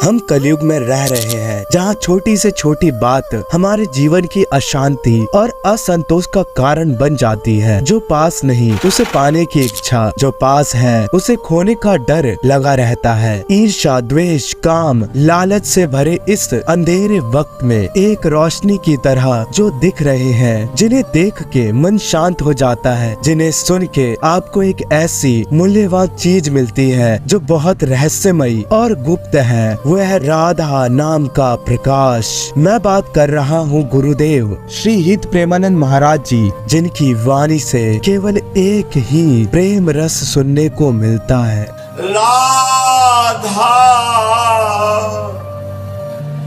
हम कलयुग में रह रहे हैं जहाँ छोटी से छोटी बात हमारे जीवन की अशांति और असंतोष का कारण बन जाती है। जो पास नहीं उसे पाने की इच्छा, जो पास है उसे खोने का डर लगा रहता है। ईर्ष्या, द्वेष, काम, लालच से भरे इस अंधेरे वक्त में एक रोशनी की तरह जो दिख रहे हैं, जिन्हें देख के मन शांत हो जाता है, जिन्हें सुन के आपको एक ऐसी मूल्यवान चीज मिलती है जो बहुत रहस्यमयी और गुप्त है, वह है राधा नाम का प्रकाश। मैं बात कर रहा हूँ गुरुदेव श्री हित प्रेमानंद महाराज जी, जिनकी वाणी से केवल एक ही प्रेम रस सुनने को मिलता है। राधा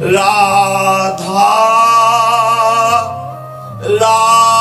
राधा राधा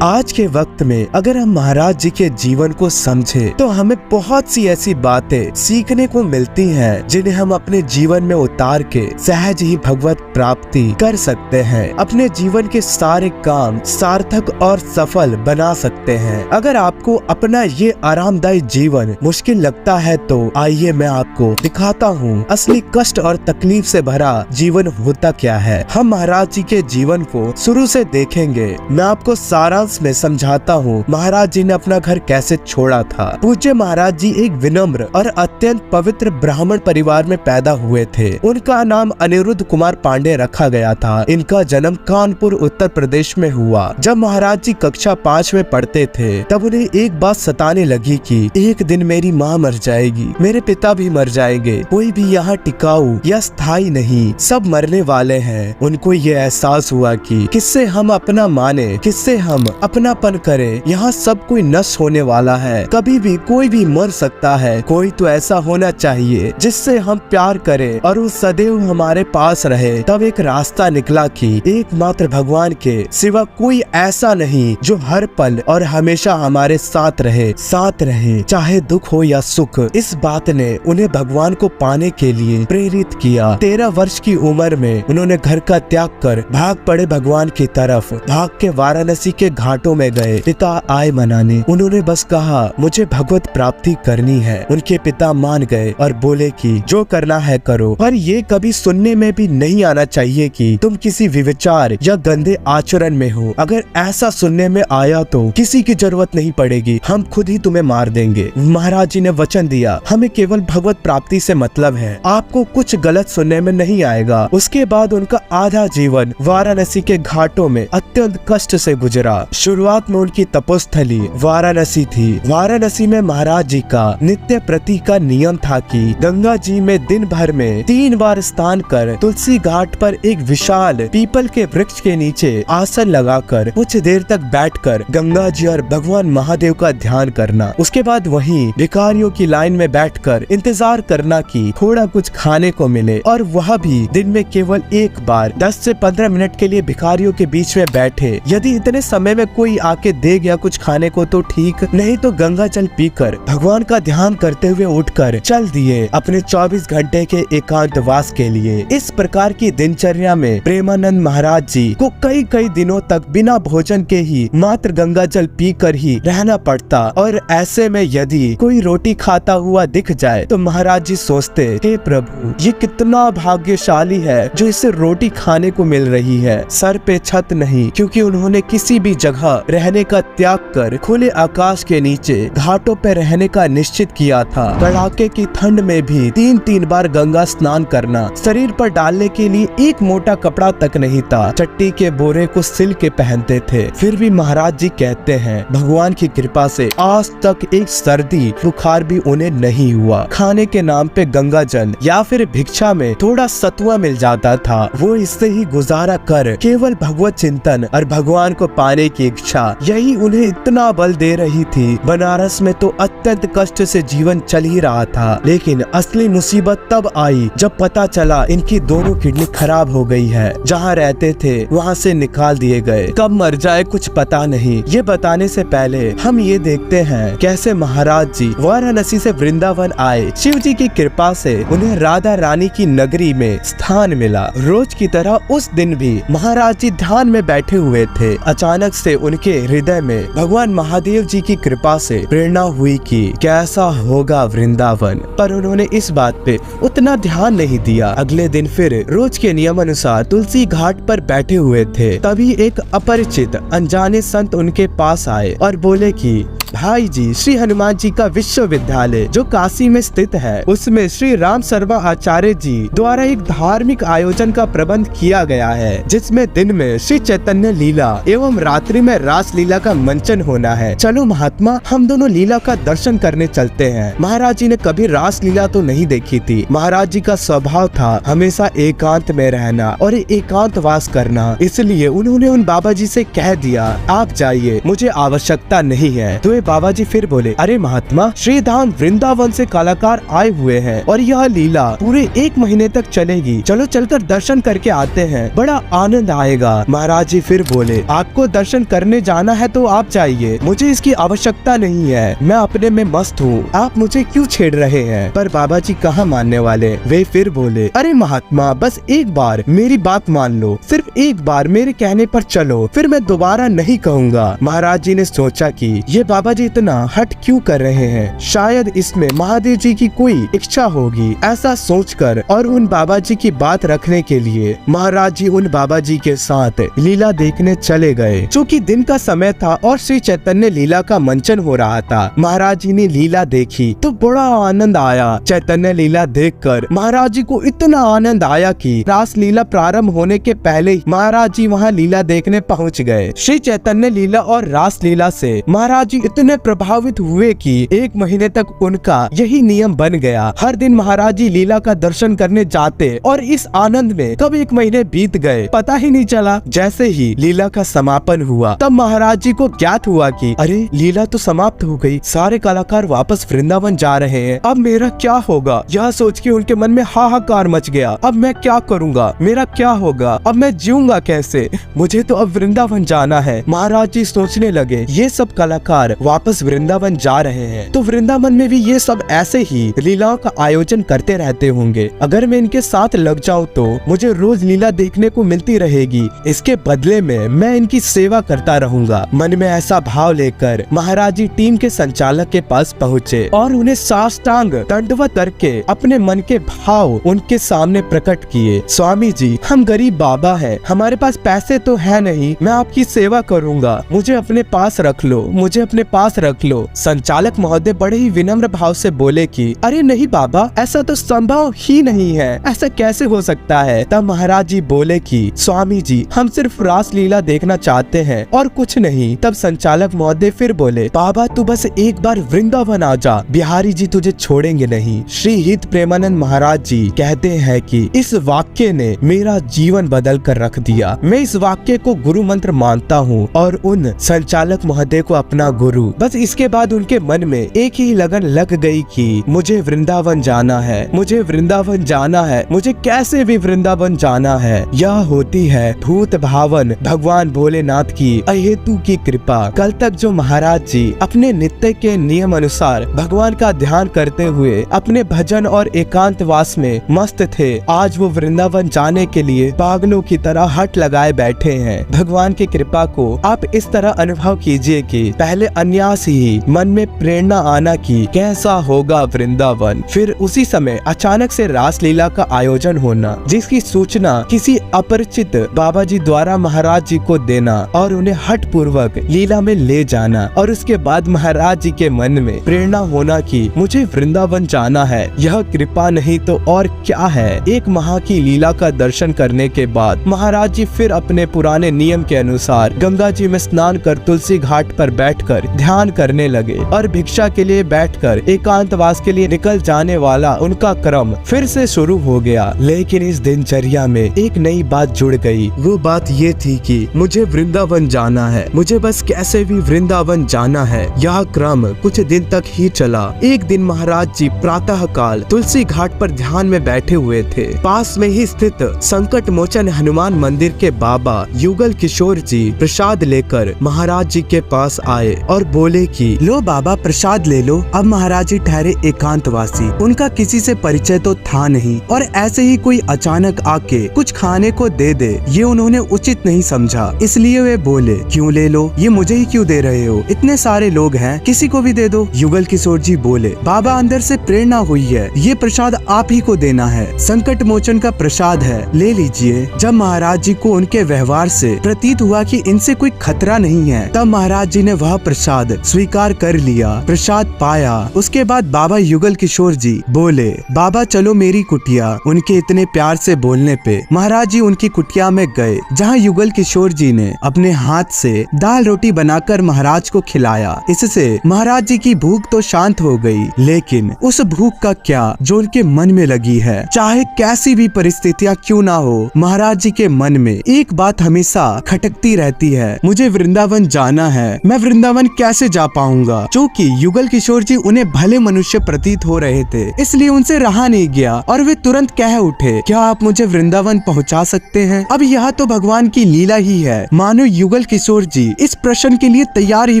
आज के वक्त में अगर हम महाराज जी के जीवन को समझे तो हमें बहुत सी ऐसी बातें सीखने को मिलती हैं, जिन्हें हम अपने जीवन में उतार के सहज ही भगवत प्राप्ति कर सकते हैं। अपने जीवन के सारे काम सार्थक और सफल बना सकते हैं। अगर आपको अपना ये आरामदायी जीवन मुश्किल लगता है तो आइए मैं आपको दिखाता हूँ असली कष्ट और तकलीफ से भरा जीवन होता क्या है। हम महाराज जी के जीवन को शुरू से देखेंगे। मैं आपको सारांश में समझाता हूँ महाराज जी ने अपना घर कैसे छोड़ा था। पूज्य महाराज जी एक विनम्र और अत्यंत पवित्र ब्राह्मण परिवार में पैदा हुए थे। उनका नाम अनिरुद्ध कुमार पांडे रखा गया था। इनका जन्म कानपुर उत्तर प्रदेश में हुआ। जब महाराज जी कक्षा 5 में पढ़ते थे तब उन्हें एक बात सताने लगी कि एक दिन मेरी माँ मर जाएगी, मेरे पिता भी मर जाएंगे, कोई भी यहाँ टिकाऊ या स्थायी नहीं, सब मरने वाले हैं। उनको ये एहसास हुआ कि किससे हम अपना माने, किससे हम अपनापन करे, यहाँ सब कोई नष्ट होने वाला है, कभी भी कोई भी मर सकता है। कोई तो ऐसा होना चाहिए जिससे हम प्यार करें और वो सदैव हमारे पास रहे। तब एक रास्ता निकला कि एकमात्र भगवान के सिवा कोई ऐसा नहीं जो हर पल और हमेशा हमारे साथ रहे चाहे दुख हो या सुख। इस बात ने उन्हें भगवान को पाने के लिए प्रेरित किया। 13 वर्ष की उम्र में उन्होंने घर का त्याग कर भाग पड़े भगवान की तरफ। भाग के वाराणसी के घाटों में गए। पिता आए मनाने। उन्होंने बस कहा मुझे भगवत प्राप्ति करनी है। उनके पिता मान गए और बोले कि जो करना है करो, पर ये कभी सुनने में भी नहीं आना चाहिए कि तुम किसी विचार या गंदे आचरण में हो। अगर ऐसा सुनने में आया तो किसी की जरूरत नहीं पड़ेगी, हम खुद ही तुम्हें मार देंगे। महाराज जी ने वचन दिया हमें केवल भगवत प्राप्ति से मतलब है, आपको कुछ गलत सुनने में नहीं आएगा। उसके बाद उनका आधा जीवन वाराणसी के घाटों में अत्यंत कष्ट से गुजरा। शुरुआत में उनकी तपोस्थली वाराणसी थी। वाराणसी में महाराज जी का नित्य प्रति का नियम था कि गंगा जी में दिन भर में 3 बार स्नान कर तुलसी घाट पर एक विशाल पीपल के वृक्ष के नीचे आसन लगाकर कुछ देर तक बैठकर गंगा जी और भगवान महादेव का ध्यान करना। उसके बाद वहीं भिखारियों की लाइन में बैठकर इंतजार करना कि थोड़ा कुछ खाने को मिले, और वह भी दिन में केवल एक बार 10 से 15 मिनट के लिए भिखारियों के बीच में बैठे। यदि इतने समय में कोई आके दे गया कुछ खाने को तो ठीक, नहीं तो गंगा जल पीकर भगवान का ध्यान करते हुए उठकर चल दिए अपने 24 घंटे के एकांतवास के लिए। इस प्रकार की दिनचर्या में प्रेमानंद महाराज जी को कई दिनों तक बिना भोजन के ही मात्र गंगा जल पीकर ही रहना पड़ता। और ऐसे में यदि कोई रोटी खाता हुआ दिख जाए तो महाराज जी सोचते हे प्रभु ये कितना भाग्यशाली है जो इसे रोटी खाने को मिल रही है। सर पे छत नहीं, क्योंकि उन्होंने किसी भी जगह रहने का त्याग कर खुले आकाश के नीचे घाटों पे रहने का निश्चित किया था। कड़ाके की ठंड में भी 3 बार गंगा स्नान करना। शरीर पर डालने के लिए एक मोटा कपड़ा तक नहीं था। चट्टी के बोरे को सिल के पहनते थे। फिर भी महाराज जी कहते हैं भगवान की कृपा से आज तक एक सर्दी बुखार भी उन्हें नहीं हुआ। खाने के नाम पे गंगा जल या फिर भिक्षा में थोड़ा सतुआ मिल जाता था, वो इससे ही गुजारा कर केवल भगवत चिंतन और भगवान को पाने की इच्छा, यही उन्हें इतना बल दे रही थी। बनारस में तो अत्यंत कष्ट से जीवन चल ही रहा था, लेकिन असली मुसीबत तब आई जब पता चला इनकी दोनों किडनी खराब हो गई है। जहाँ रहते थे वहाँ से निकाल दिए गए। कब मर जाए कुछ पता नहीं। ये बताने से पहले हम ये देखते हैं कैसे महाराज जी वाराणसी से वृंदावन आए। शिव जी की कृपा से उन्हें राधा रानी की नगरी में स्थान मिला। रोज की तरह उस दिन भी महाराज जी ध्यान में बैठे हुए थे। अचानक से उन्हें उनके हृदय में भगवान महादेव जी की कृपा से प्रेरणा हुई कि कैसा होगा वृंदावन, पर उन्होंने इस बात पे उतना ध्यान नहीं दिया। अगले दिन फिर रोज के नियम अनुसार तुलसी घाट पर बैठे हुए थे, तभी एक अपरिचित अनजाने संत उनके पास आए और बोले कि भाई जी, श्री हनुमान जी का विश्वविद्यालय जो काशी में स्थित है, उसमें श्री राम शर्मा आचार्य जी द्वारा एक धार्मिक आयोजन का प्रबंध किया गया है, जिसमें दिन में श्री चैतन्य लीला एवं रात्रि में रास लीला का मंचन होना है। चलो महात्मा, हम दोनों लीला का दर्शन करने चलते हैं। महाराज जी ने कभी रास लीला तो नहीं देखी थी। महाराज जी का स्वभाव था हमेशा एकांत में रहना और एकांतवास करना, इसलिए उन्होंने उन बाबा जी से कह दिया, आप जाइए, मुझे आवश्यकता नहीं है। तो बाबा जी फिर बोले, अरे महात्मा, श्री धाम वृंदावन से कलाकार आए हुए हैं और यह लीला पूरे 1 महीने तक चलेगी। चलो चलकर दर्शन करके आते हैं, बड़ा आनंद आएगा। महाराज जी फिर बोले, आपको दर्शन करने जाना है तो आप जाइए, मुझे इसकी आवश्यकता नहीं है, मैं अपने में मस्त हूँ, आप मुझे क्यों छेड़ रहे हैं। पर बाबा जी कहाँ मानने वाले, वे फिर बोले, अरे महात्मा, बस एक बार मेरी बात मान लो, सिर्फ एक बार मेरे कहने पर चलो, फिर मैं दोबारा नहीं कहूँगा। महाराज जी ने सोचा कि ये बाबा जी इतना हट क्यों कर रहे हैं, शायद इसमें महादेव जी की कोई इच्छा होगी। ऐसा सोचकर और उन बाबा जी की बात रखने के लिए महाराज जी उन बाबा जी के साथ लीला देखने चले गए। चूँकि दिन का समय था और श्री चैतन्य लीला का मंचन हो रहा था। महाराज जी ने लीला देखी तो बड़ा आनंद आया। चैतन्य लीला देखकर महाराज जी को इतना आनंद आया कि रास लीला प्रारंभ होने के पहले ही महाराज जी वहाँ लीला देखने पहुँच गए। श्री चैतन्य लीला और रास लीला से महाराज जी इतने प्रभावित हुए कि 1 महीने तक उनका यही नियम बन गया। हर दिन महाराज जी लीला का दर्शन करने जाते और इस आनंद में कब 1 महीने बीत गए पता ही नहीं चला। जैसे ही लीला का समापन हुआ तब महाराज जी को ज्ञात हुआ कि अरे लीला तो समाप्त हो गई, सारे कलाकार वापस वृंदावन जा रहे हैं, अब मेरा क्या होगा। यह सोच के उनके मन में हाहाकार मच गया। अब मैं क्या करूँगा, मेरा क्या होगा, अब मैं जीऊंगा कैसे, मुझे तो अब वृंदावन जाना है। महाराज जी सोचने लगे, ये सब कलाकार वापस वृंदावन जा रहे हैं तो वृंदावन में भी ये सब ऐसे ही लीलाओं का आयोजन करते रहते होंगे। अगर मैं इनके साथ लग जाऊं तो मुझे रोज लीला देखने को मिलती रहेगी, इसके बदले में मैं इनकी सेवा करता रहूंगा। मन में ऐसा भाव लेकर महाराज जी टीम के संचालक के पास पहुँचे और उन्हें साष्टांग दंडवत करके अपने मन के भाव उनके सामने प्रकट किए। स्वामी जी, हम गरीब बाबा है, हमारे पास पैसे तो है नहीं, मैं आपकी सेवा करूँगा, मुझे अपने पास रख लो, मुझे अपने पास रख लो। संचालक महोदय बड़े ही विनम्र भाव से बोले कि अरे नहीं बाबा, ऐसा तो संभव ही नहीं है, ऐसा कैसे हो सकता है। तब महाराज जी बोले कि स्वामी जी, हम सिर्फ रास लीला देखना चाहते हैं और कुछ नहीं। तब संचालक महोदय फिर बोले, बाबा तू बस एक बार वृंदावन आ जा, बिहारी जी तुझे छोड़ेंगे नहीं। श्री हित प्रेमानंद महाराज जी कहते हैं कि इस वाक्य ने मेरा जीवन बदल कर रख दिया। मैं इस वाक्य को गुरु मंत्र मानता हूँ और उन संचालक महोदय को अपना गुरु। बस इसके बाद उनके मन में एक ही लगन लग गई कि मुझे वृंदावन जाना है, मुझे वृंदावन जाना है, मुझे कैसे भी वृंदावन जाना है। यह होती है भूत भावन भगवान भोलेनाथ की अहेतु की कृपा। कल तक जो महाराज जी अपने नित्य के नियम अनुसार भगवान का ध्यान करते हुए अपने भजन और एकांतवास में मस्त थे, आज वो वृंदावन जाने के लिए पागलों की तरह हट लगाए बैठे हैं। भगवान की कृपा को आप इस तरह अनुभव कीजिए कि पहले अन्यास ही मन में प्रेरणा आना कि कैसा होगा वृंदावन, फिर उसी समय अचानक से रास लीला का आयोजन होना, जिसकी सूचना किसी अपरिचित बाबा जी द्वारा महाराज जी को देना और उन्हें हठ पूर्वक लीला में ले जाना, और उसके बाद महाराज जी के मन में प्रेरणा होना कि मुझे वृंदावन जाना है। यह कृपा नहीं तो और क्या है। एक माह की लीला का दर्शन करने के बाद महाराज जी फिर अपने पुराने नियम के अनुसार गंगा जी में स्नान कर तुलसी घाट पर बैठकर ध्यान करने लगे और भिक्षा के लिए बैठकर एकांतवास के लिए निकल जाने वाला उनका क्रम फिर से शुरू हो गया। लेकिन इस दिनचर्या में एक नई बात जुड़ गई। वो बात ये थी कि मुझे वृंदावन जाना है, मुझे बस कैसे भी वृंदावन जाना है। यह क्रम कुछ दिन तक ही चला। एक दिन महाराज जी प्रातः काल तुलसी घाट पर ध्यान में बैठे हुए थे। पास में ही स्थित संकट मोचन हनुमान मंदिर के बाबा युगल किशोर जी प्रसाद लेकर महाराज जी के पास आए और बोले कि लो बाबा प्रसाद ले लो। अब महाराज जी ठहरे एकांतवासी, उनका किसी से परिचय तो था नहीं और ऐसे ही कोई अचानक आके कुछ खाने को दे दे ये उन्होंने उचित नहीं समझा, इसलिए वे बोले क्यों ले लो, ये मुझे ही क्यों दे रहे हो, इतने सारे लोग हैं किसी को भी दे दो। युगल किशोर जी बोले बाबा अंदर से प्रेरणा हुई है, ये प्रसाद आप ही को देना है, संकट मोचन का प्रसाद है, ले लीजिए। जब महाराज जी को उनके व्यवहार से प्रतीत हुआ कि इनसे कोई खतरा नहीं है, तब महाराज जी ने वह प्रसाद स्वीकार कर लिया, प्रसाद पाया। उसके बाद बाबा युगल किशोर जी बोले बाबा चलो मेरी कुटिया। उनके इतने प्यार से बोलने पे महाराज जी उनकी कुटिया में गए, जहाँ युगल किशोर जी ने अपने हाथ से दाल रोटी बनाकर महाराज को खिलाया। इससे महाराज जी की भूख तो शांत हो गई, लेकिन उस भूख का क्या जो उनके मन में लगी है, चाहे कैसी भी परिस्थितियाँ क्यों ना हो, महाराज जी के मन में एक बात हमेशा खटकती रहती है, मुझे वृंदावन जाना है। मैं वृंदावन कैसे जा पाऊंगा? क्योंकि युगल किशोर जी उन्हें भले मनुष्य प्रतीत हो रहे थे, इसलिए उनसे रहा नहीं गया और वे तुरंत कह उठे क्या आप मुझे वृंदावन पहुंचा सकते हैं? अब यह तो भगवान की लीला ही है। मानो युगल किशोर जी इस प्रश्न के लिए तैयार ही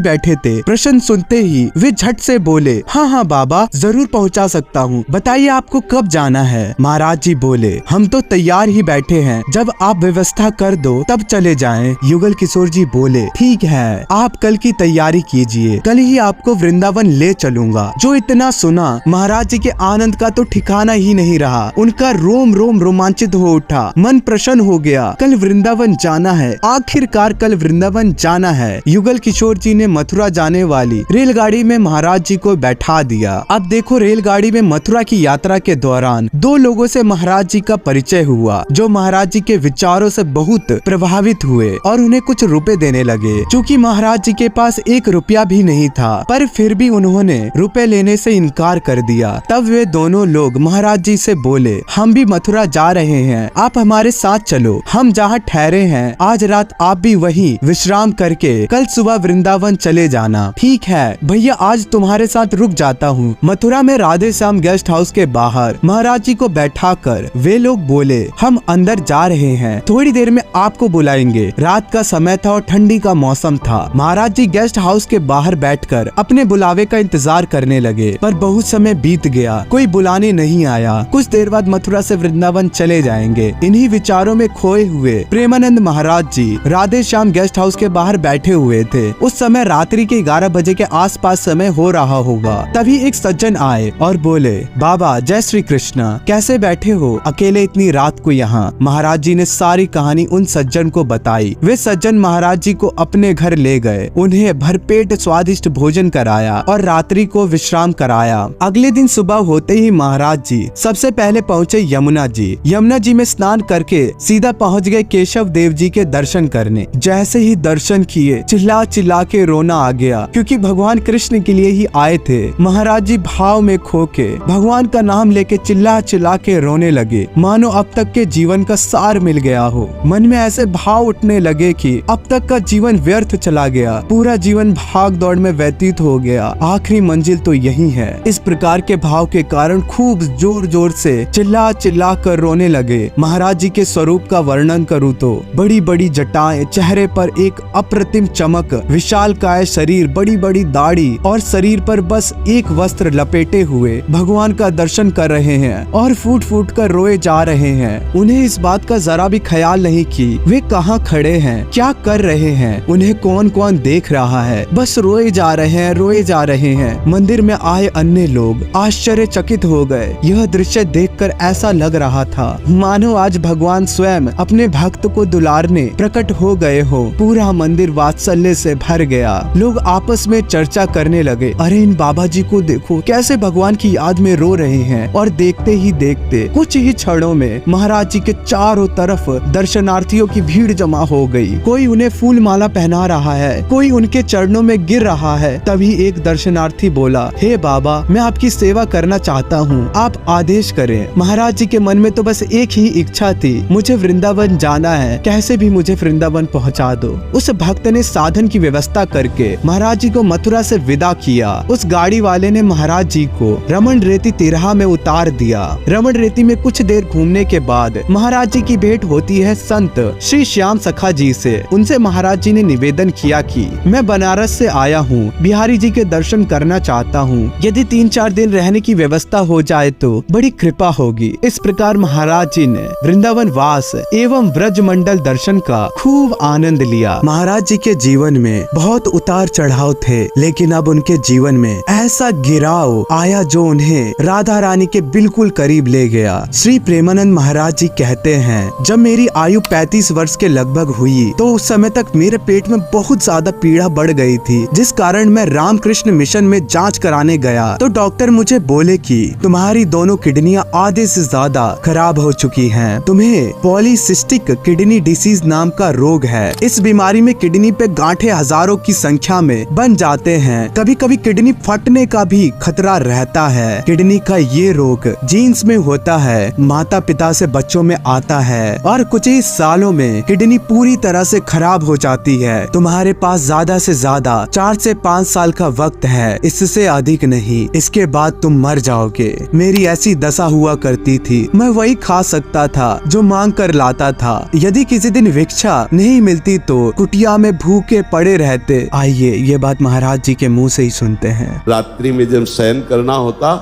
बैठे थे। प्रश्न सुनते ही वे झट से बोले हाँ हाँ बाबा जरूर पहुंचा सकता हूँ, बताइए आपको कब जाना है? महाराज जी बोले हम तो तैयार ही बैठे हैं, जब आप व्यवस्था कर दो तब चले जाएं। युगल किशोर जी बोले ठीक है, आप कल की तैयारी कीजिए, कल ही आपको वृंदावन ले चलूंगा। जो इतना सुना महाराज जी के आनंद का तो ठिकाना ही नहीं रहा, उनका रोम रोम रोमांचित हो उठा, मन प्रसन्न हो गया। कल वृंदावन जाना है, आखिरकार कल वृंदावन जाना है। युगल किशोर जी ने मथुरा जाने वाली रेलगाड़ी में महाराज जी को बैठा दिया। अब देखो रेलगाड़ी में मथुरा की यात्रा के दौरान दो लोगों से महाराज जी का परिचय हुआ, जो महाराज जी के विचारों से बहुत प्रभावित हुए और उन्हें कुछ रुपए देने लगे। चूँकि महाराज जी के पास 1 रुपया भी नहीं था, पर फिर भी उन्होंने रुपए लेने से इनकार कर दिया। तब वे दोनों लोग महाराज जी से बोले हम भी मथुरा जा रहे हैं, आप हमारे साथ चलो, हम जहाँ ठहरे हैं आज रात आप भी वहीं विश्राम करके कल सुबह वृंदावन चले जाना। ठीक है भैया, आज तुम्हारे साथ रुक जाता हूँ। मथुरा में राधे श्याम गेस्ट हाउस के बाहर महाराज जी को बैठाकर वे लोग बोले हम अंदर जा रहे हैं, थोड़ी देर में आपको बुलाएंगे। रात का समय था और ठंडी का मौसम था। महाराज जी गेस्ट हाउस के बाहर बैठकर अपने बुलावे का इंतजार करने लगे, पर बहुत समय बीत गया, कोई बुलाने नहीं आया। कुछ देर बाद मथुरा से वृंदावन चले जाएंगे। इन्हीं विचारों में खोए हुए प्रेमानंद महाराज जी राधे श्याम गेस्ट हाउस के बाहर बैठे हुए थे। उस समय रात्रि के 11 बजे के आसपास समय हो रहा होगा। तभी एक सज्जन आए और बोले बाबा जय श्री कृष्ण, कैसे बैठे हो अकेले इतनी रात को यहाँ? महाराज जी ने सारी कहानी उन सज्जन को बताई। वे सज्जन महाराज जी को अपने घर ले गए, उन्हें भरपेट स्वादिष्ट भोजन कराया और रात्रि को विश्राम कराया। अगले दिन सुबह होते ही महाराज जी सबसे पहले पहुँचे यमुना जी। यमुना जी में स्नान करके सीधा पहुँच गए केशव देव जी के दर्शन करने। जैसे ही दर्शन किए चिल्ला चिल्ला के रोना आ गया, क्योंकि भगवान कृष्ण के लिए ही आए थे। महाराज जी भाव में खो के भगवान का नाम लेके चिल्ला चिल्ला के रोने लगे, मानो अब तक के जीवन का सार मिल गया हो। मन में ऐसे भाव उठने लगे कि अब तक का जीवन व्यर्थ चला गया, पूरा जीवन भाग दौड़ में व्यतीत हो गया, आखिरी मंजिल तो यही है। इस प्रकार के भाव के कारण खूब जोर जोर से चिल्ला चिल्ला कर रोने लगे। महाराज जी के स्वरूप का वर्णन करूँ तो बड़ी बड़ी जटाएं, चेहरे पर एक अप्रतिम चमक, विशालकाय शरीर, बड़ी बड़ी दाढ़ी और शरीर पर बस एक वस्त्र लपेटे हुए भगवान का दर्शन कर रहे हैं और फूट फूट कर रोए जा रहे हैं। उन्हें इस बात का जरा भी ख्याल नहीं कि वे कहाँ खड़े हैं, क्या कर रहे हैं, उन्हें कौन कौन देख रहा है, बस रोए जा रहे हैं, रोए जा रहे हैं। मंदिर में आए अन्य लोग आश्चर्यचकित हो गए। यह दृश्य देखकर ऐसा लग रहा था मानो आज भगवान स्वयं अपने भक्त को दुलारने प्रकट हो गए हो। पूरा मंदिर वात्सल्य से भर गया। लोग आपस में चर्चा करने लगे, अरे इन बाबा जी को देखो कैसे भगवान की याद में रो रहे हैं। और देखते ही देखते कुछ ही क्षणों में महाराज जी के चारों तरफ दर्शनार्थियों की भीड़ जमा हो गई। कोई उन्हें फूल माला पहना रहा है, कोई उनके चरणों में गिर रहा है। तभी एक दर्शनार्थी बोला, हे बाबा मैं आपकी सेवा करना चाहता हूँ, आप आदेश करें। महाराज जी के मन में तो बस एक ही इच्छा थी, मुझे वृंदावन जाना है, कैसे भी मुझे वृंदावन पहुँचा दो। उस भक्त ने साधन की व्यवस्था करके महाराज जी को मथुरा से विदा किया। उस गाड़ी वाले ने महाराज जी को रमन रेती तिराहा में उतार दिया। रमन रेती में कुछ देर घूमने के बाद महाराज जी की भेंट होती है संत श्री श्याम सखा जी से। उनसे महाराज जी ने निवेदन किया कि मैं बनारस से आया हूँ, बिहारी जी के दर्शन करना चाहता हूँ। यदि 3-4 दिन रहने की व्यवस्था हो जाए तो बड़ी कृपा होगी। इस प्रकार महाराज जी ने वृंदावन वास एवं ब्रज मंडल दर्शन का खूब आनंद लिया। महाराज जी के जीवन में बहुत उतार चढ़ाव थे, लेकिन अब उनके जीवन में ऐसा गिराव आया जो उन्हें राधा रानी के बिल्कुल करीब ले गया। श्री प्रेमानंद महाराज जी कहते हैं, जब मेरी आयु 35 वर्ष के लगभग हुई तो उस समय तक मेरे पेट में बहुत ज्यादा पीड़ा बढ़ गई थी, जिस कारण मैं रामकृष्ण मिशन में जांच कराने गया तो डॉक्टर मुझे बोले कि तुम्हारी दोनों किडनियां आधे से ज्यादा खराब हो चुकी हैं। तुम्हें पॉलीसिस्टिक किडनी डिसीज नाम का रोग है। इस बीमारी में किडनी पे गांठें हजारों की संख्या में बन जाते हैं। कभी कभी किडनी फटने का भी खतरा रहता है। किडनी का ये रोग जीन्स में होता है, माता पिता से बच्चों में आता है और कुछ ही सालों में किडनी पूरी तरह से खराब हो जाती है। तुम्हारे पास ज्यादा से ज्यादा 4 से 5 साल का वक्त है, इससे अधिक नहीं। इसके बाद तुम मर जाओगे। मेरी ऐसी दशा हुआ करती थी, मैं वही खा सकता था जो मांग कर लाता था। यदि किसी दिन भिक्षा नहीं मिलती तो कुटिया में भूखे पड़े रहते। आइए ये बात महाराज जी के मुंह से ही सुनते हैं। रात्रि में जब शयन करना होता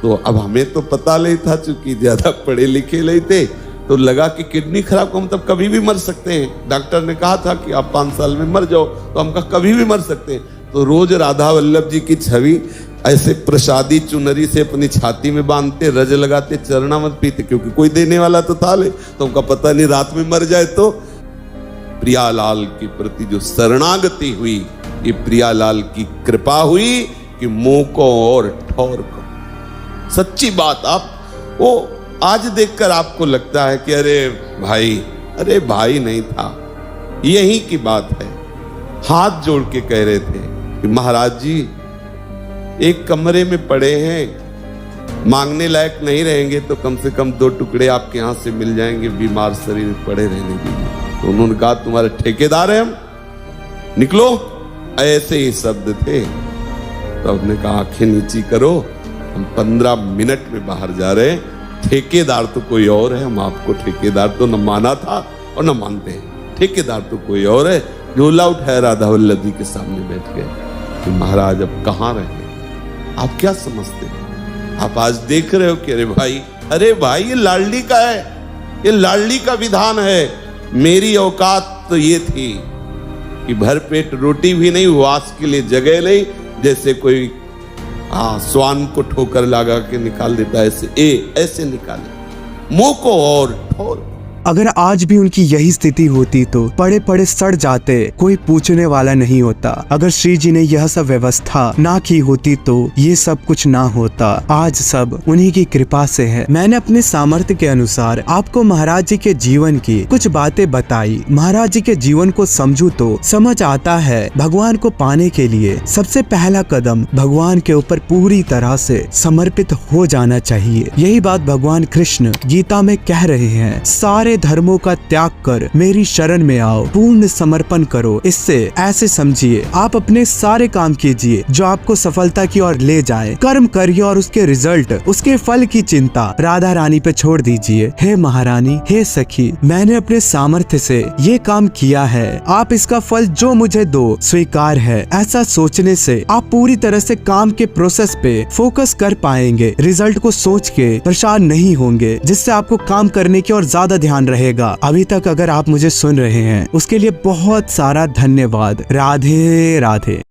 तो अब हमें तो पता नहीं था, चूंकि ज्यादा पढ़े लिखे नहीं थे, तो लगा कि किडनी खराब को हम तब कभी भी मर सकते हैं। डॉक्टर ने कहा था कि आप 5 साल में मर जाओ, तो हम कहा कभी भी मर सकते हैं। तो रोज राधा वल्लभ जी की छवि ऐसे प्रसादी चुनरी से अपनी छाती में बांधते, रज लगाते, चरणामृत पीते, क्योंकि कोई देने वाला तो था नहीं। तो उनका पता नहीं रात में मर जाए तो। प्रियालाल के प्रति जो शरणागति हुई, ये प्रियालाल की कृपा हुई कि मुंह को और ठौर को। सच्ची बात, आप वो आज देखकर आपको लगता है कि अरे भाई नहीं था। यही की बात है। हाथ जोड़ के कह रहे थे कि महाराज जी एक कमरे में पड़े हैं, मांगने लायक नहीं रहेंगे तो कम से कम 2 टुकड़े आपके यहाँ से मिल जाएंगे बीमार शरीर में पड़े रहने के लिए। तो उन्होंने कहा तुम्हारे ठेकेदार हैं हम, निकलो। ऐसे ही शब्द थे। तो हमने कहा आंखें नीची करो, हम 15 मिनट में बाहर जा रहे हैं। ठेकेदार तो कोई और है, हम आपको ठेकेदार तो न माना था और न मानते हैं। ठेकेदार तो कोई और है। झोला उठाया, राधा वल्लभ जी के सामने बैठ गए कि महाराज अब कहाँ रहे, आप क्या समझते हैं? आप आज देख रहे हो कि अरे भाई ये लाडली का है, ये लाडली का विधान है। मेरी औकात तो ये थी कि भरपेट रोटी भी नहीं, वास के लिए जगह नहीं। जैसे कोई स्वान को ठोकर लगा के निकाल देता है, ऐसे निकाले मुंह को और ठोर। अगर आज भी उनकी यही स्थिति होती तो पड़े पड़े सड़ जाते, कोई पूछने वाला नहीं होता। अगर श्री जी ने यह सब व्यवस्था ना की होती तो ये सब कुछ ना होता। आज सब उन्हीं की कृपा से है। मैंने अपने सामर्थ्य के अनुसार आपको महाराज जी के जीवन की कुछ बातें बताई। महाराज जी के जीवन को समझूं तो समझ आता है भगवान को पाने के लिए सबसे पहला कदम भगवान के ऊपर पूरी तरह से समर्पित हो जाना चाहिए। यही बात भगवान कृष्ण गीता में कह रहे हैं, सारे धर्मों का त्याग कर मेरी शरण में आओ, पूर्ण समर्पण करो। इससे ऐसे समझिए आप अपने सारे काम कीजिए जो आपको सफलता की ओर ले जाए। कर्म करिए और उसके रिजल्ट, उसके फल की चिंता राधा रानी पे छोड़ दीजिए। हे महारानी, हे सखी, मैंने अपने सामर्थ्य से ये काम किया है, आप इसका फल जो मुझे दो स्वीकार है। ऐसा सोचने से आप पूरी तरह से काम के प्रोसेस पे फोकस कर पाएंगे। रिजल्ट को सोच के परेशान नहीं होंगे, जिससे आपको काम करने की और ज्यादा ध्यान रहेगा। अभी तक अगर आप मुझे सुन रहे हैं उसके लिए बहुत सारा धन्यवाद। राधे राधे।